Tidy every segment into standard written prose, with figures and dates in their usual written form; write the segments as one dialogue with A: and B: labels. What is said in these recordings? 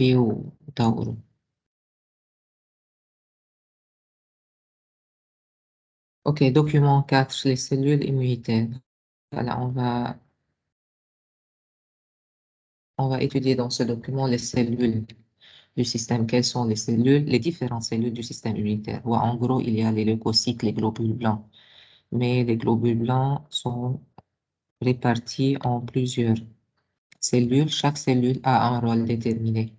A: وطوروا. OK, document 4, les cellules immunitaires. Voilà, on va étudier dans ce document les cellules du système. Quelles sont les cellules, les différentes cellules du système immunitaire? Ouais, en gros, il y a les leucocytes, les globules blancs. Mais les globules blancs sont répartis en plusieurs cellules. Chaque cellule a un rôle déterminé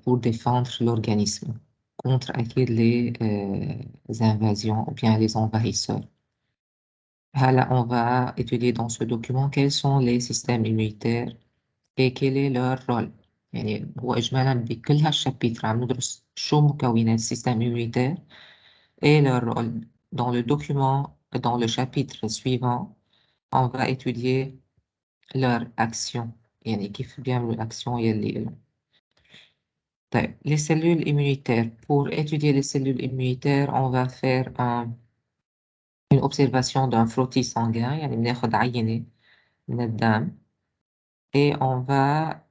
A: pour défendre l'organisme contre les invasions ou bien les envahisseurs. Là, on va étudier dans ce document quels sont les systèmes immunitaires et quel est leur rôle. يعني هو إجمالا بكل هالشابيتر عم ندرس شو مكونات السيستم immunitaire et leur rôle. Dans le document, dans le chapitre suivant, on va étudier leur action. يعني كيف بيعملوا الأكشن يلي لهم. طيب, les cellules immunitaires. Pour étudier les cellules immunitaires, on va faire une observation d'un frottis sanguin. يعني بناخد عينة من الدم et on va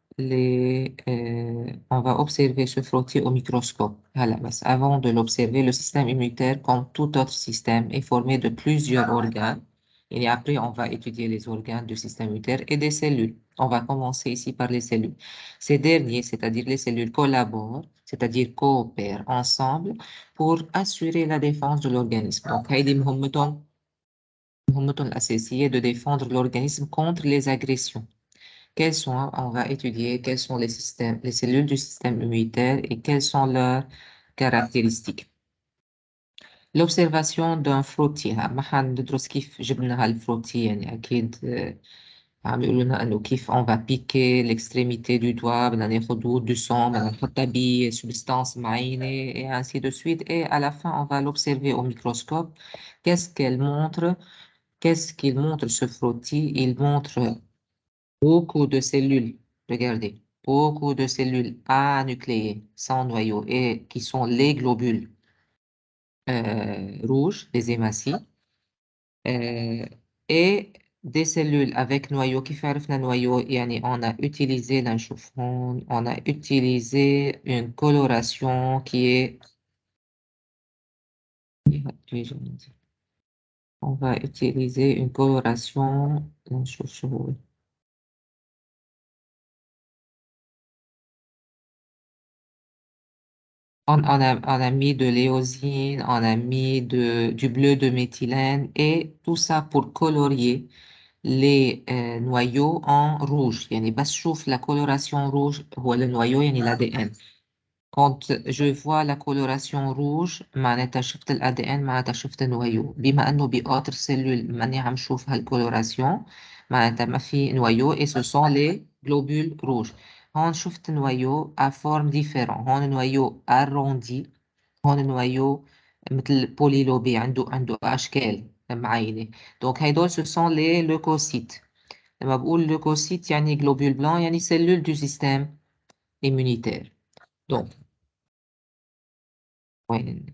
A: observer ce frottis au microscope. بس avant de l'observer, le système immunitaire, comme tout autre système, est formé de plusieurs organes. Et après, on va étudier les organes du système immunitaire et des cellules. On va commencer ici par les cellules. Ces derniers, c'est-à-dire les cellules, collaborent, c'est-à-dire coopèrent ensemble pour assurer la défense de l'organisme. Donc, هيدي مهمتهم الأساسية de défendre l'organisme contre les agressions. On va étudier quels sont les systèmes, les cellules du système immunitaire et quelles sont leurs caractéristiques. L'observation d'un frottis. ما حندرس كيف جبنا هالفروتي يعني أكيد عم يقولوا لنا إنه كيف on va piquer l'extrémité du doigt بدنا ناخد du sang بدنا نحطها بسبستانس معينة et ainsi de suite et à la fin on va l'observer au microscope. Qu'est-ce qu'il montre ce frottis? Il montre beaucoup de cellules, regardez, beaucoup de cellules anucléées sans noyau et qui sont les globules rouges, les hématies, euh, et des cellules avec noyau. Qui fait le noyau? يعني on a utilisé on a utilisé une coloration qui est on va utiliser une coloration on a mis de l'éosine, on a mis du bleu de méthylène et tout ça pour colorier les noyaux en rouge. يعني بس شوف la coloration rouge هو النويو يعني l'ADN. Quand je vois la coloration rouge معناتها شفت ال ADN معناتها شفت النويو. بما انه بأوتر سيلول ماني عم شوف هالكولوراسيون معناتها ما في نويو et ce sont les globules rouges. هون شفت نويو à forme différente. هون نويو arrondi. هون نويو مثل بوليلوبي عنده أشكال معينة. donc هيدول ce sont les leucocytes. لما بقول leucocytes يعني globule blanc يعني cellule du système immunitaire. donc وين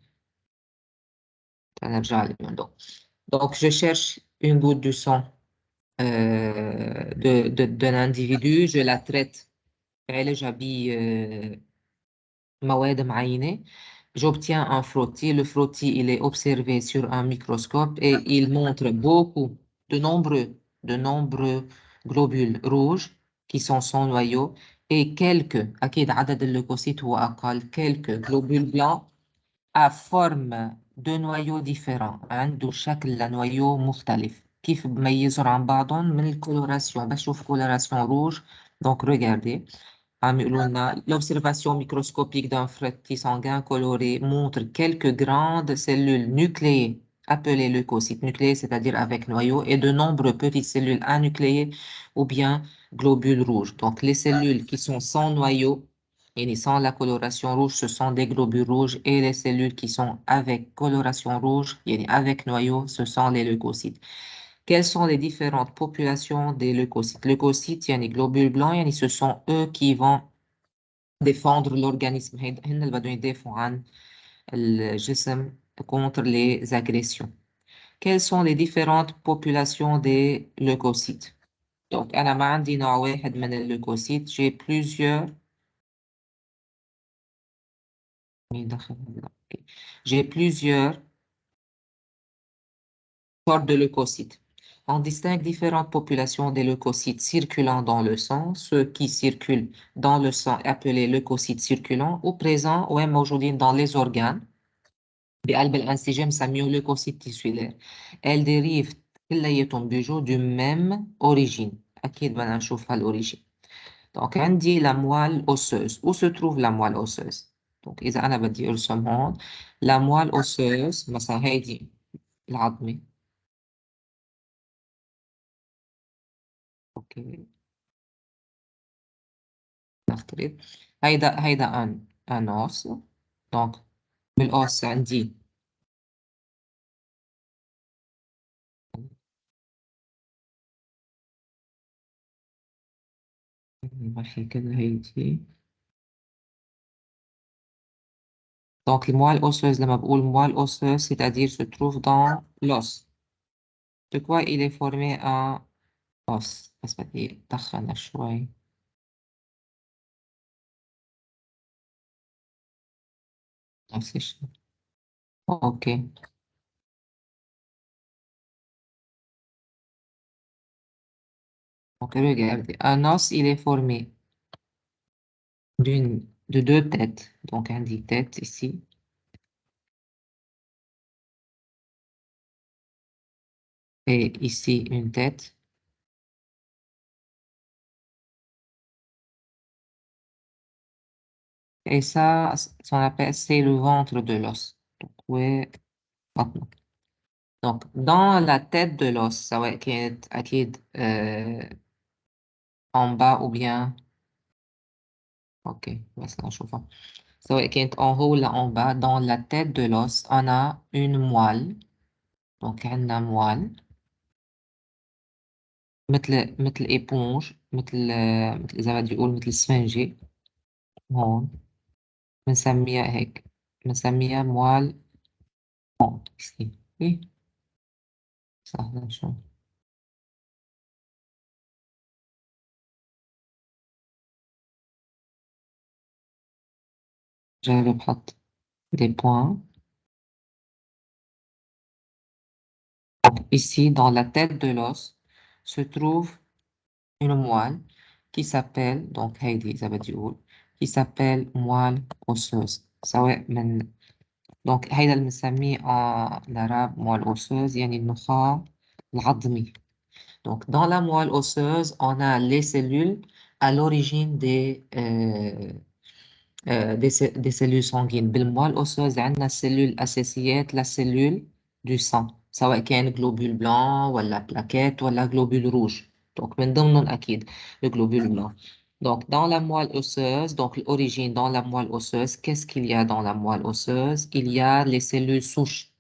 A: هنرجع لليوم donc je cherche une goutte de sang d'un individu, je la traite بعالجها بمواد معينة. J'obtiens un frottis. Le frottis, il est observé sur un microscope et il montre de nombreux globules rouges qui sont sans noyau et أكيد عدد الليكوسيت هو أقل, quelques globules blancs à forme de noyaux différents. عنده شكل لنويو مختلف. كيف بميزهم عن بعضهم؟ من الكولوراسيون. بشوف كولوراسيون روج. donc regardez. عم يقولوا لنا l'observation microscopique d'un frottis sanguin coloré montre quelques grandes cellules nucléées appelées leucocytes nucléés, c'est-à-dire avec noyau, et de nombreux petites cellules anucléées ou bien globules rouges. Donc les cellules qui sont sans noyau et sans la coloration rouge, ce sont des globules rouges, et les cellules qui sont avec coloration rouge, avec noyau, ce sont les leucocytes. Quelles sont les différentes populations des leucocytes? Leucocytes, il y a les globules blancs, ce sont eux qui vont défendre l'organisme. هن اللي بدهم يدافعوا عن الجسم contre les agressions. Quelles sont les différentes populations des leucocytes? Donc, أنا ما عندي نوع واحد من اللeucocytes, j'ai plusieurs Ok. J'ai plusieurs sortes de leucocytes. On distingue différentes populations des leucocytes circulant dans le sang. Ceux qui circulent dans le sang appelés leucocytes circulants ou présents ou موجودين dans les organes بقلب الأنسجة مسميهم leucocytes tissulaires. Elles dérivent كلياتهم بيجوا du même origine. أكيد بدنا نشوف هالorigine. Donc, عندي la moelle osseuse. Où se trouve la moelle osseuse? Donc, إذا أنا بدي أرسم هون la moelle osseuse مثلا هيدي العظمة. أوكي نفترض هيدا un os. Donc, بالأوس عندي ما في كده هيدي. Donc, le moelle osseuse, لما بقول moelle osseuse, c'est-à-dire se trouve dans l'os. De quoi il est formé un os. بس بدي أدخن شوي. نفس الشيء. أوكي. Donc, regardez, un os, il est formé de deux têtes. Donc, on dit tête ici. Et ici, une tête. Et ça, c'est le ventre de l'os. Donc, ouais, maintenant. Donc, dans la tête de l'os, ça va être أكيد en bas ou bien, ok, بس نشوفها. سواء كانت en haut ou en bas, dans la tête de l'os, on a une moelle. Donc, عندنا moelle. مثل éponge مثل إذا بدي أقول مثل اسفنجة هون بنسميها هيك بنسميها موال هون ici. إيه سهلة شو جرب حط des points. Donc, ici, dans la tête de l'os, se trouve une moelle qui s'appelle, donc هيدي إذا بدي أقول qui s'appelle moelle osseuse. سواء من donc هيدا اللي بنسميه en arabe moelle osseuse يعني النخاع العظمي. Donc, dans la moelle osseuse, on a les cellules à l'origine des cellules sanguines. بالموال osseuse, عندنا السلول الأساسيات la cellule du sang. سواء كان globule blanc ولا plaquette ولا globule rouge. Donc, من ضمنهم أكيد le globule blanc. Donc, dans la moelle osseuse, donc l'origine dans la moelle osseuse, qu'est-ce qu'il y a dans la moelle osseuse? Il y a les cellules souches.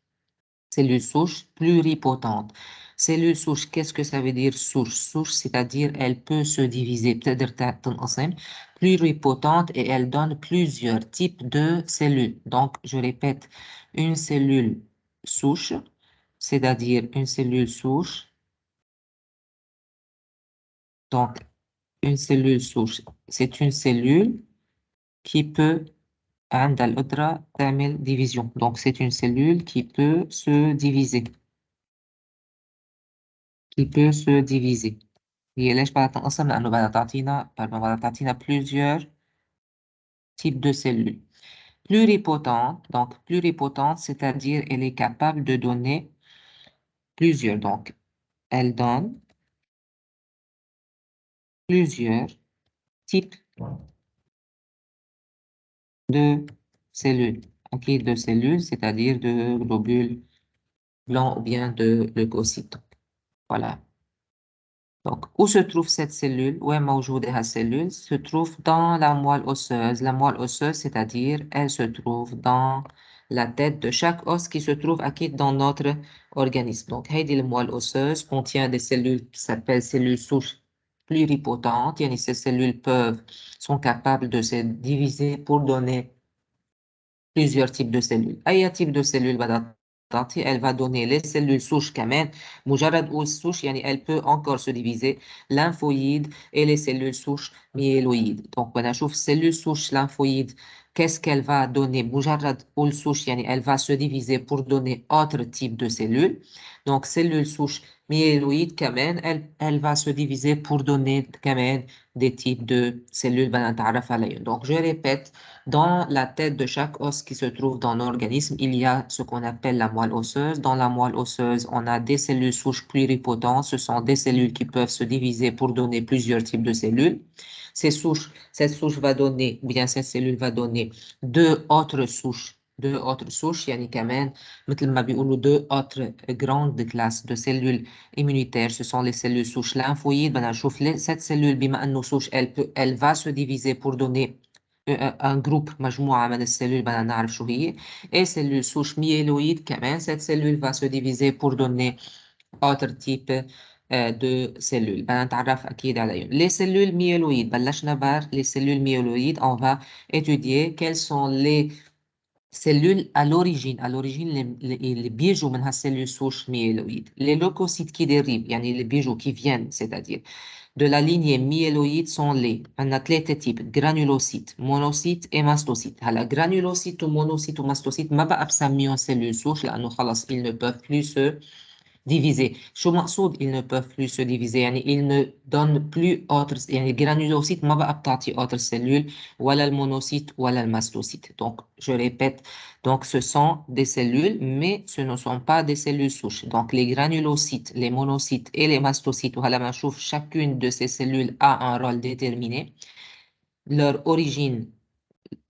A: Cellule souche pluripotente. Cellule souche, qu'est-ce que ça veut dire souche? Souche, c'est-à-dire elle peut se diviser, بتقدر تنقسم, pluripotente et elle donne plusieurs types de cellules. Donc, je répète, une cellule souche, c'est-à-dire une cellule souche. Donc, une cellule souche, c'est une cellule qui peut عندها القدرة تعمل division. Donc, c'est une cellule qui peut se diviser. Qui peut se diviser. هي ليش بدها تنقسم؟ لأنه بدها تعطينا plusieurs types de cellules. Pluripotente, donc pluripotente, c'est-à-dire elle est capable de donner plusieurs. Donc, elle donne plusieurs types de cellules. OK, de cellules, c'est-à-dire de globules blancs ou bien de leucocytes. Voilà. Donc, où se trouve cette cellule? Où est موجودة هالcellule? Se trouve dans la moelle osseuse. La moelle osseuse, c'est-à-dire, elle se trouve dans la tête de chaque os qui se trouve acquis dans notre organisme. Donc, هيدي moelle osseuse contient des cellules qui s'appellent cellules souches pluripotentes. Yani, ces cellules sont capables de se diviser pour donner plusieurs types de cellules. أي type de cellules بدها تعطي? Elle va donner les cellules souches كمان. مجرد قول souche يعني elle peut encore se diviser. Lymphoïdes et les cellules souches myéloïdes. Donc بدنا نشوف cellules souches lymphoïdes qu'est-ce qu'elle va donner? مجرد أول souche, يعني elle va se diviser pour donner autre type de cellules. Donc, cellule souche myéloïde, quand même, elle va se diviser pour donner quand même des types de cellules. Donc, je répète, dans la tête de chaque os qui se trouve dans l'organisme, il y a ce qu'on appelle la moelle osseuse. Dans la moelle osseuse, on a des cellules souches pluripotentes. Ce sont des cellules qui peuvent se diviser pour donner plusieurs types de cellules. Cette souche va donner, ou bien cette cellule va donner deux autres souches, يعني كمان مثل ما بيقولوا deux autres grandes classes de cellules immunitaires. Ce sont les cellules souches lymphoïdes. بدنا نشوف cette cellule بما إنه souche, elle va se diviser pour donner un groupe, مجموعة من السلول بدنا نعرف شو هي. Et cellule souche myéloïde كمان, cette cellule va se diviser pour donner autre type de cellules. بدنا نتعرف أكيد عليهم. Les cellules myéloïdes, بلشنا les cellules myéloïdes, on va étudier quelles sont les cellules à l'origine اللي بيجوا من هالسلول souche myéloïde. Les leucocytes qui dérivent, يعني اللي بيجوا qui viennent, c'est-à-dire de la lignée myéloïde sont les, on a ثلاثة types, granulocytes, monocytes et mastocytes. هلا granulocytes ou monocytes ou mastocytes ما بقى بسميهم cellules souches لأنه خلص ils ne peuvent plus se diviser. شو مقصود ils ne peuvent plus se diviser يعني ils ne donnent plus autres يعني الجرانيولوسيت ما بقى بتعطي autres cellules ولا المونوcyte ولا الماstocyte. Donc je répète, donc ce sont des cellules mais ce ne sont pas des cellules souches. Donc les granulocytes, les monocytes et les mastocytes وهلا ما نشوف chacune de ces cellules a un rôle déterminé. Leur origine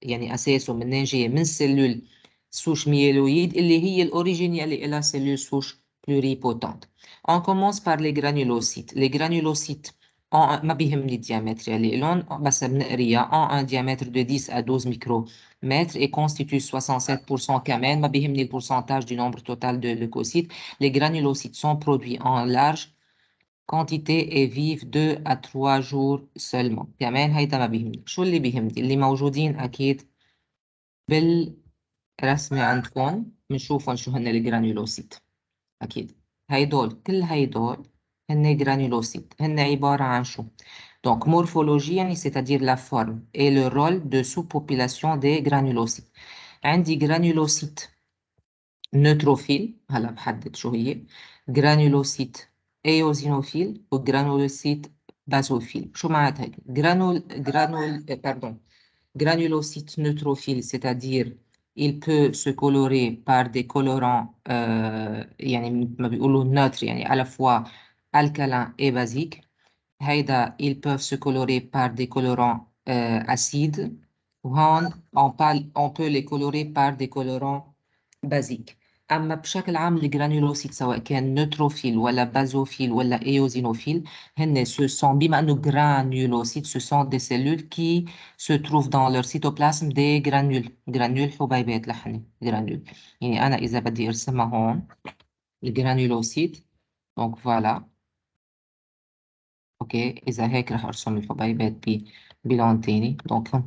A: يعني أساسه من جاي من سلول souche myéloïde اللي هي الأوريجين يلي إلها cellule souche pluripotente. On commence par les granulocytes. Les granulocytes ما بيهمني الديامتر يلي لون بس بنقريها ont un diamètre de 10 à 12 micromètres et constituent 67% كمان ما بيهمني le pourcentage du nombre total de leucocytes. Les granulocytes sont produits en large quantité et vivent 2 à 3 jours seulement. كمان هيدا ما بيهمني. شو اللي بيهمني؟ اللي موجودين أكيد بالرسمة عندكم بنشوفهم شو هن الجرانيولوسيت. أكيد كل هيدول هن جرانيولوسيت. هن عبارة عن شو؟ Donc, morphologie, يعني c'est-à-dire la forme et le rôle de sous-population des granulocytes. عندي granulocyte neutrophile, هلا بحدد شو هي. granulocyte eosinophile و granulocyte basophile. شو معناتها هيك؟ granulocyte neutrophile, c'est-à-dire il peut se colorer par des colorants يعني ما بيقولوا neutres يعني à la fois alcalin et basique. هيدا ils peuvent se colorer par des colorants acides. وهون on peut les colorer par des colorants basiques. أما بشكل عام الجرانيولوسيت سواء كان نوتروفيل ولا بازوفيل ولا éosinophile هن ce sont بما أنه granulocytes ce sont des cellules qui se trouvent dans leur cytoplasme des granules حبيبات لحنة granules. يعني أنا إذا بدي أرسمها هون الجرانيولوسيت donc voilà. اوكي اذا هيك رح ارسم الحبيبات بلون تاني. دونك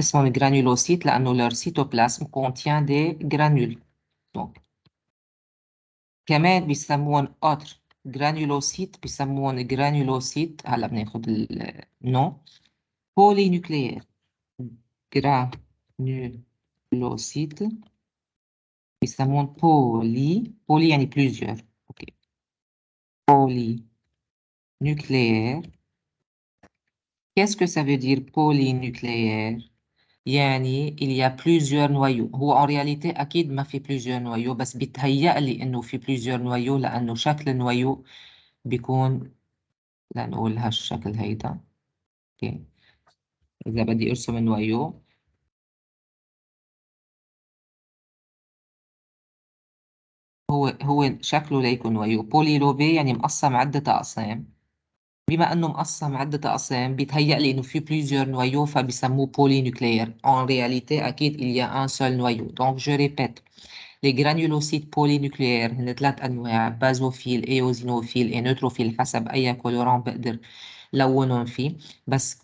A: اسمهم جرانيولوسيت لانه leur cytoplasme contient des granules. دونك كمان بيسموهم autres granulocytes بيسموهم granulocytes. هلا بناخد النو polynucléaires. granulocytes بيسموهم poly يعني plusieurs. اوكي polynucléaires. Qu'est-ce que ça veut dire polynucléaire? يعني il y a plusieurs noyaux. هو en réalité أكيد ما في plusieurs noyaux بس بيتهيأ لي إنه في plusieurs noyaux لأنه شكل نويو بيكون لنقول هالشكل هيدا. أوكي. إذا بدي أرسم نويو هو شكله ليكون نويو بولي لوبي يعني مقسم عدة أقسام. بما انه مقسم عدة اقسام بيتهيأ لي انه في plusieurs noyaux فبيسموه polynucléaire. En réalité اكيد il y a un seul noyau. Donc je répète, les granulocytes polynucléaires هن ثلاث انواع: بازوفيل ايوزينوفيل نيوتروفيل حسب اي كولوران بقدر لونهم فيه. بس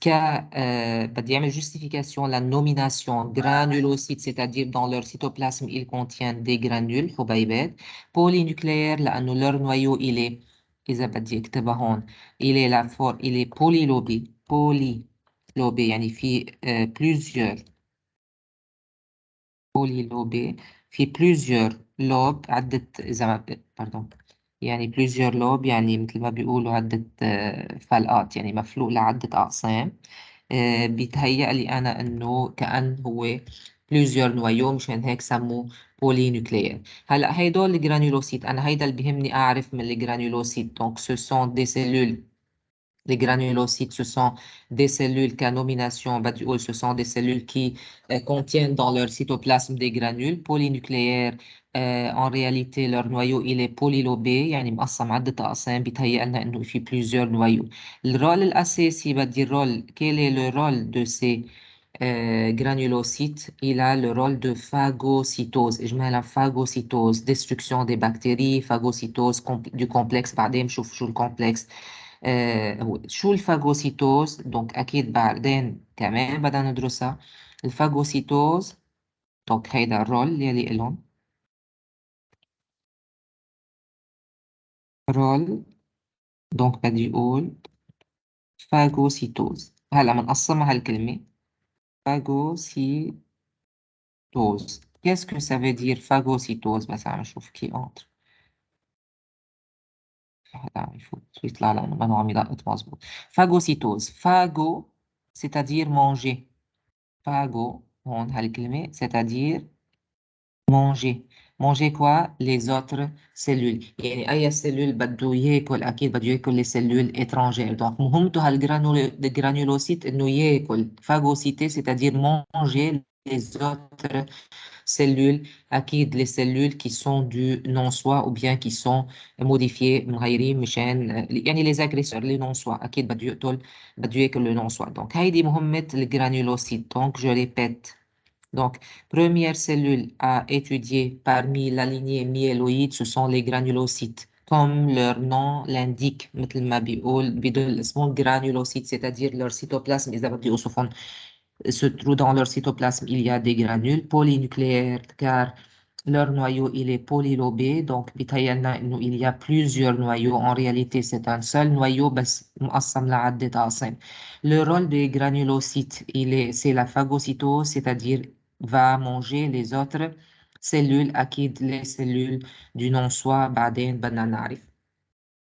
A: بدي اعمل justification la nomination granulocytes c'est-à-dire dans leur cytoplasme ils contiennent des granules حبيبات. polynucléaire لانه leur noyau il est إذا بدي أكتبها هون il est polylobé يعني في plusieurs بوليلوبي في plusieurs لوب عدة إذا ما باردون يعني plusieurs لوب يعني مثل ما بيقولوا عدة فلقات يعني مفلوق لعدة أقسام. بيتهيأ لي أنا إنه كأن هو plusieurs نوايو مشان هيك سموه بولي نوكليير. هلا هيدول الجرانيولوسيت أنا هيدا اللي بيهمني أعرف من الجرانيولوسيت دونك ce sont des cellules. Les granulocytes, ce sont des cellules qu'à nomination Badiou, ce sont des cellules qui contiennent dans leur cytoplasme des granules polynucléaires. En réalité, leur noyau, il est polylobé, يعني مقسم عدة أقسام بيتهيأ لنا إنه في plusieurs noyaux. Le rôle الأساسي بدي rôle, quel est le rôle de ces granulocytes? Il a le rôle de phagocytose. Je mets la phagocytose, destruction des bactéries, phagocytose du complexe. بعدين بشوف شو الكومبلكس. شو الفاغوسيتوز دونك أكيد بعدين كمان بدنا ندرسها. الفاغوسيتوز دونك هيدا الرول يلي إلهم رول دونك بدي أقول فاغوسيتوز. هلا منقسمها هالكلمة فاغوسيتوز. qu'est-ce que ça veut dire phagocytose بس عم نشوف كي entre هذا عم يفوت يطلع لأنه ما عم يلقط مظبوط. phagocytose phago c'est-à-dire manger. phago هون هالكلمة c'est-à-dire manger. Manger quoi? Les autres cellules. يعني أي cellule بده ياكل أكيد بده ياكل les cellules étrangères. Donc مهمته الجرانيولوسيت إنه ياكل phagocyter c'est-à-dire manger les autres cellules. أكيد les cellules qui sont du non-soi ou bien qui sont modifiées مغيرين مشان يعني les agresseurs les non-soi أكيد بده ياكل le non-soi. Donc هيدي مهمة الجرانيولوسيت. Donc je répète. Donc, première cellule à étudier parmi la lignée myéloïde, ce sont les granulocytes. Comme leur nom l'indique, مثل ما بيدل اسمهم granulocytes, c'est-à-dire leur cytoplasme, إذا بدي أوصفهم se trouve dans leur cytoplasme, il y a des granules polynucléaires car leur noyau il est polylobé donc بيتهيألنا إنه il y a plusieurs noyaux en réalité c'est un seul noyau بس مقسم لعدة أقسام. Le rôle des granulocytes c'est la phagocytose c'est-à-dire va manger les autres cellules أكيد les cellules du non-soi بعدين بدنا نعرف.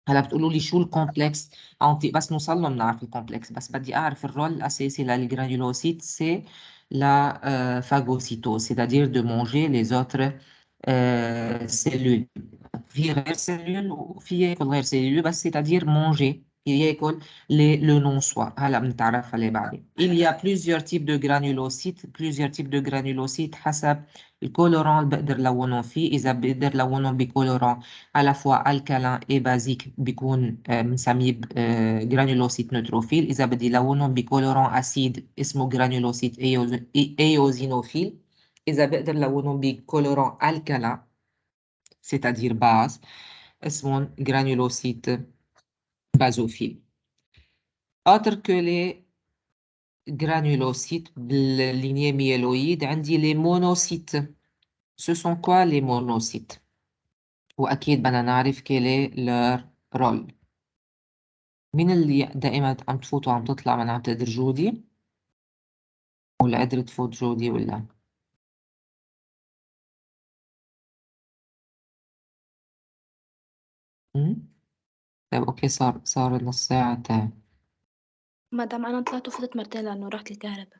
A: هلا بتقولوا لي شو الكومبلكس انتي بس نوصل له بنعرف الكومبلكس بس بدي اعرف الرول الاساسي للجرانيولوسيت سي لا phagocytose c'est-à-dire de manger les autres cellules. في غير سيلول وفي ياكل غير سيلول بس c'est-à-dire manger ياكل le non-soi. هلا بنتعرف عليه بعدين. Il y a plusieurs types de granulocytes حسب الكولوران اللي بقدر لونهم فيه. إذا بقدر لونهم بكولوران à la fois alcalin et basique بيكون بنسميه جرانيولوسيت نوتروفيل. إذا بدي لونهم بكولوران أسيد اسمه جرانيولوسيت ايوزينوفيل. إذا بقدر لونهم بكولوران alcalin c'est-à-dire base اسمهم granulocytes basophiles. Autre que les granulocytes بالlignée myéloïde عندي les monocytes. Ce sont quoi les monocytes؟ وأكيد بدنا نعرف quel est leur rôle. مين اللي دائما عم تفوت وعم تطلع من عم تقدر جودي؟ ولا قدرت تفوت جودي ولا؟ طيب أوكي صار النص ساعة تاني.
B: مادام أنا طلعت وفتت مرتين لأنه راحت الكهرباء.